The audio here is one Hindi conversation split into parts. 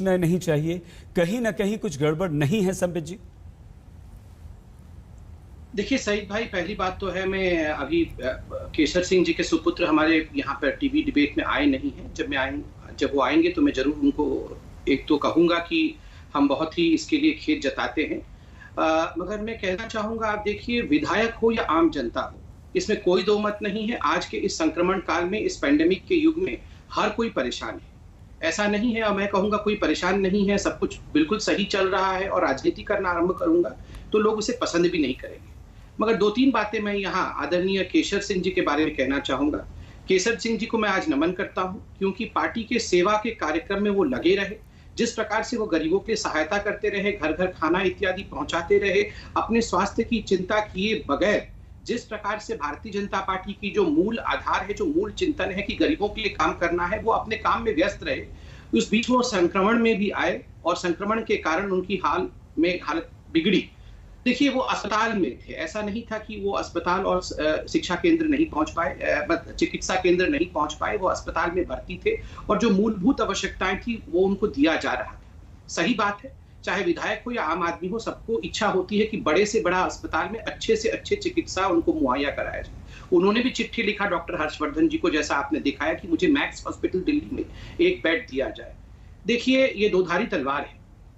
नहीं चाहिए, कहीं ना कहीं कुछ गड़बड़ नहीं है संबित जी? देखिए सईद भाई, पहली बात तो है, मैं अभी केसर सिंह जी के सुपुत्र हमारे यहाँ पर टीवी डिबेट में आए नहीं हैं। जब वो आएंगे तो मैं जरूर उनको एक तो कहूंगा कि हम बहुत ही इसके लिए खेद जताते हैं। मगर मैं कहना चाहूंगा, आप देखिए, विधायक हो या आम जनता हो, इसमें कोई दो मत नहीं है। आज के इस संक्रमण काल में, इस पेंडेमिक के युग में हर कोई परेशान है। ऐसा नहीं है, और मैं कहूंगा कोई परेशान नहीं है, सब कुछ बिल्कुल सही चल रहा है। और राजनीति करना आरंभ करूंगा तो लोग उसे पसंद भी नहीं करेंगे। मगर दो तीन बातें मैं यहाँ आदरणीय केसर सिंह जी के बारे में कहना चाहूंगा। केसर सिंह जी को मैं आज नमन करता हूं, क्योंकि पार्टी के सेवा के कार्यक्रम में वो लगे रहे। जिस प्रकार से वो गरीबों की सहायता करते रहे, घर घर खाना इत्यादि पहुंचाते रहे, अपने स्वास्थ्य की चिंता किए बगैर, जिस प्रकार से भारतीय जनता पार्टी की जो मूल आधार है, जो मूल चिंतन है कि गरीबों के लिए काम करना है, वो अपने काम में व्यस्त रहे। उस बीच वो संक्रमण में भी आए और संक्रमण के कारण उनकी हालत बिगड़ी। देखिए, वो अस्पताल में थे, ऐसा नहीं था कि वो अस्पताल और शिक्षा केंद्र नहीं पहुंच पाए, चिकित्सा केंद्र नहीं पहुंच पाए। वो अस्पताल में भर्ती थे और जो मूलभूत आवश्यकताएं थी वो उनको दिया जा रहा था। सही बात है, चाहे विधायक हो या आम आदमी हो, सबको इच्छा होती है कि बड़े से बड़ा अस्पताल में अच्छे से अच्छे चिकित्सा उनको मुहैया कराया जाए। उन्होंने भी चिट्ठी लिखा डॉक्टर हर्षवर्धन जी को, जैसा आपने दिखाया, कि मुझे मैक्स हॉस्पिटल दिल्ली में एक बेड दिया जाए। देखिए, ये दोधारी तलवार है।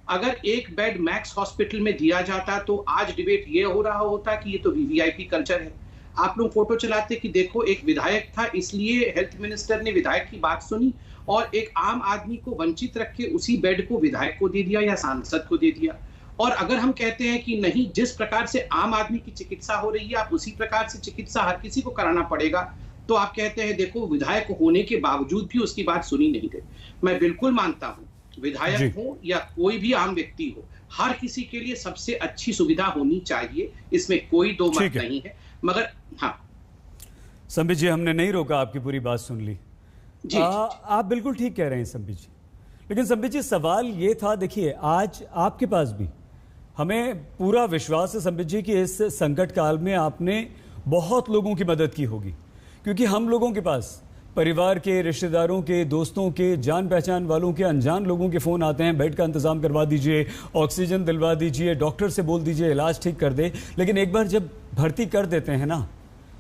अगर एक बेड मैक्स हॉस्पिटल में दिया जाता तो आज डिबेट ये हो रहा होता कि ये तो वीवीआईपी कल्चर है। आप लोग फोटो चलाते कि देखो, एक विधायक था इसलिए हेल्थ मिनिस्टर ने विधायक की बात सुनी और एक आम आदमी को वंचित रख के उसी बेड को विधायक को दे दिया या सांसद को दे दिया। और अगर हम कहते हैं कि नहीं, जिस प्रकार से आम आदमी की चिकित्सा हो रही है, आप उसी प्रकार से चिकित्सा हर किसी को कराना पड़ेगा, तो आप कहते हैं देखो, विधायक होने के बावजूद भी उसकी बात सुनी नहीं गई। मैं बिल्कुल मानता हूं, विधायक हो या कोई भी आम व्यक्ति हो, हर किसी के लिए सबसे अच्छी सुविधा होनी चाहिए, इसमें कोई दो मत नहीं है। मगर हाँ संबित जी, हमने नहीं रोका, आपकी पूरी बात सुन ली। आप बिल्कुल ठीक कह रहे हैं संबित जी। लेकिन संबित जी, सवाल ये था, देखिए आज आपके पास भी हमें पूरा विश्वास है संबित जी कि इस संकट काल में आपने बहुत लोगों की मदद की होगी, क्योंकि हम लोगों के पास परिवार के, रिश्तेदारों के, दोस्तों के, जान पहचान वालों के, अनजान लोगों के फ़ोन आते हैं, बेड का इंतज़ाम करवा दीजिए, ऑक्सीजन दिलवा दीजिए, डॉक्टर से बोल दीजिए इलाज ठीक कर दे। लेकिन एक बार जब भर्ती कर देते हैं ना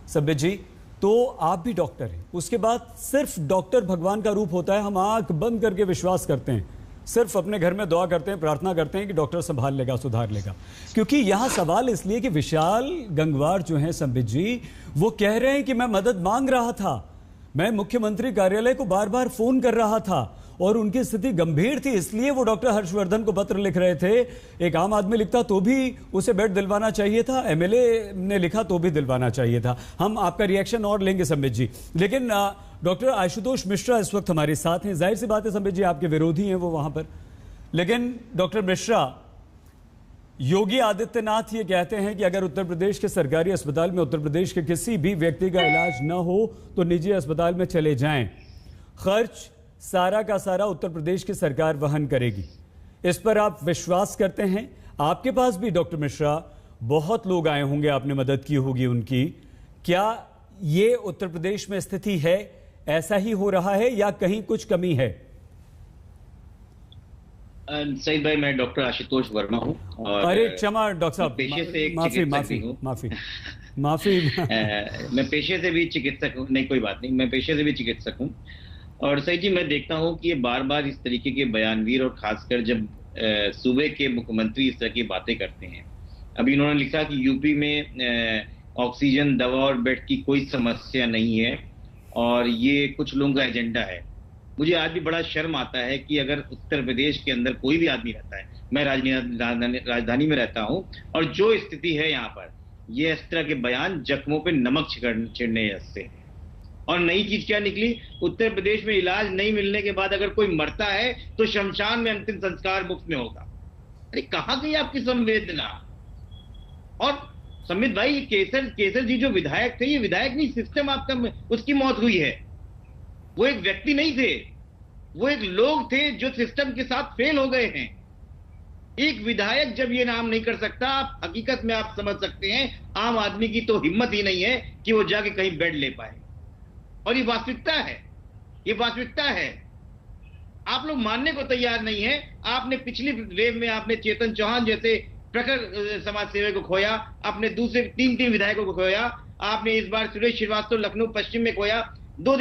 संबित जी, तो आप भी डॉक्टर हैं, उसके बाद सिर्फ डॉक्टर भगवान का रूप होता है। हम आंख बंद करके विश्वास करते हैं, सिर्फ अपने घर में दुआ करते हैं, प्रार्थना करते हैं कि डॉक्टर संभाल लेगा, सुधार लेगा। क्योंकि यहाँ सवाल इसलिए कि विशाल गंगवार जो हैं संबित जी, वो कह रहे हैं कि मैं मदद मांग रहा था, मैं मुख्यमंत्री कार्यालय को बार बार फोन कर रहा था और उनकी स्थिति गंभीर थी, इसलिए वो डॉक्टर हर्षवर्धन को पत्र लिख रहे थे। एक आम आदमी लिखता तो भी उसे बेड दिलवाना चाहिए था, एमएलए ने लिखा तो भी दिलवाना चाहिए था। हम आपका रिएक्शन और लेंगे संबित जी, लेकिन डॉक्टर आशुतोष मिश्रा इस वक्त हमारे साथ हैं। जाहिर सी बात है संबित जी, आपके विरोधी हैं वो वहां पर। लेकिन डॉक्टर मिश्रा, योगी आदित्यनाथ ये कहते हैं कि अगर उत्तर प्रदेश के सरकारी अस्पताल में उत्तर प्रदेश के किसी भी व्यक्ति का इलाज न हो तो निजी अस्पताल में चले जाएं, खर्च सारा का सारा उत्तर प्रदेश की सरकार वहन करेगी। इस पर आप विश्वास करते हैं? आपके पास भी डॉक्टर मिश्रा बहुत लोग आए होंगे, आपने मदद की होगी उनकी। क्या ये उत्तर प्रदेश में स्थिति है, ऐसा ही हो रहा है या कहीं कुछ कमी है? सईद भाई, मैं डॉक्टर आशुतोष वर्मा हूँ। अरे क्षमा डॉक्टर साहब, पेशे से माफी मैं पेशे से भी चिकित्सक हूँ। नहीं, कोई बात नहीं, मैं पेशे से भी चिकित्सक हूँ। और सईद जी, मैं देखता हूँ कि ये बार बार इस तरीके के बयानवीर, और खासकर जब सूबे के मुख्यमंत्री इस तरह की बातें करते हैं। अभी इन्होंने लिखा कि यूपी में ऑक्सीजन, दवा और बेड की कोई समस्या नहीं है और ये कुछ लोगों का एजेंडा है। मुझे आज भी बड़ा शर्म आता है कि अगर उत्तर प्रदेश के अंदर कोई भी आदमी रहता है, मैं राजधानी में रहता हूं, और जो स्थिति है यहाँ पर, ये इस तरह के बयान जख्मों पे नमक छिड़कने जैसे। और नई चीज क्या निकली, उत्तर प्रदेश में इलाज नहीं मिलने के बाद अगर कोई मरता है तो शमशान में अंतिम संस्कार मुफ्त में होगा। अरे कहाँ गई आपकी संवेदना? और संबित भाई, केसर जी जो विधायक थे, ये विधायक नहीं, सिस्टम आपका, उसकी मौत हुई है। वो एक व्यक्ति नहीं थे, वो एक लोग थे जो सिस्टम के साथ फेल हो गए हैं। एक विधायक जब ये नाम नहीं कर सकता, आप हकीकत में आप समझ सकते हैं आम आदमी की तो हिम्मत ही नहीं है कि वो जाके कहीं बेड ले पाए। और ये वास्तविकता है, ये वास्तविकता है। आप लोग मानने को तैयार नहीं है। आपने पिछली वेव में आपने चेतन चौहान जैसे प्रखर समाज सेवक को खोया, आपने दूसरे 3 विधायकों को खोया, आपने इस बार सुरेश श्रीवास्तव लखनऊ पश्चिम में खोया।